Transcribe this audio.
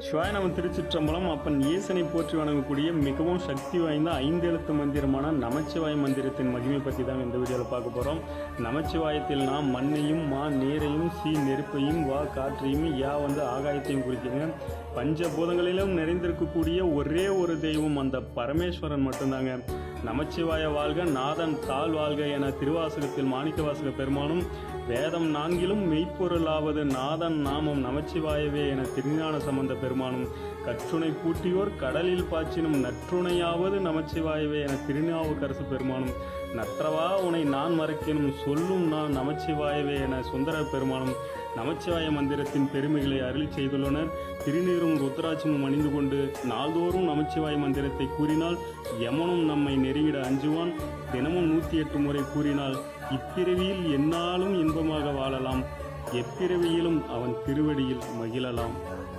சிவாய நம திருச்சிற்றம்பலம். அப்பன் ஈசனை போற்றி வணங்கக்கூடிய மிகவும் சக்தி வாய்ந்த 5 எழுத்து மந்திரமான நமச்சிவாய மந்திரத்தின் மகிமை பற்றி தான் இந்த வீடியோவில் பார்க்க போகிறோம். நமச்சிவாயத்தில் நாம் மண்ணையும், மா நீரையும், சி நெருப்பையும், வா காற்றையும், யா ஆகாயத்தையும் குறிக்குங்க. பஞ்சபூதங்களிலும் நிறைந்திருக்கக்கூடிய ஒரே ஒரு தெய்வம் அந்த பரமேஸ்வரன் மட்டும்தாங்க. நமச்சிவாய வாழ்க, நாதன் தாழ் வாழ்க என திருவாசகத்தில் மாணிக்கவாசக பெருமானும், வேதம் 4லும் மெய்ப்பொருளாவது நாதன் நாமம் நமச்சிவாயவே என திருஞான சம்பந்த பெருமானும், கற்றுணை பூட்டியோர் கடலில் பாய்ச்சினும் நற்றுணையாவது நமச்சிவாயவே என திருநாவுக்கரசு பெருமானும், நற்றவா உனை நான் மறக்கினும் சொல்லும் நான் நமச்சிவாயவே என சுந்தர பெருமானும் நமச்சிவாய மந்திரத்தின் பெருமைகளை அருளி செய்துள்ளனர். திருநீரும் ருத்ராட்சமும் அணிந்து கொண்டு நாள்தோறும் நமச்சிவாய மந்திரத்தை கூறினால் யமனும் நம்மை நெருங்கிட அஞ்சுவான். தினமும் 108 முறை கூறினால் இப்பிறவியில் எந்நாளும் இன்பமாக வாழலாம், எப்பிறவியிலும் அவன் திருவடியில் மகிழலாம்.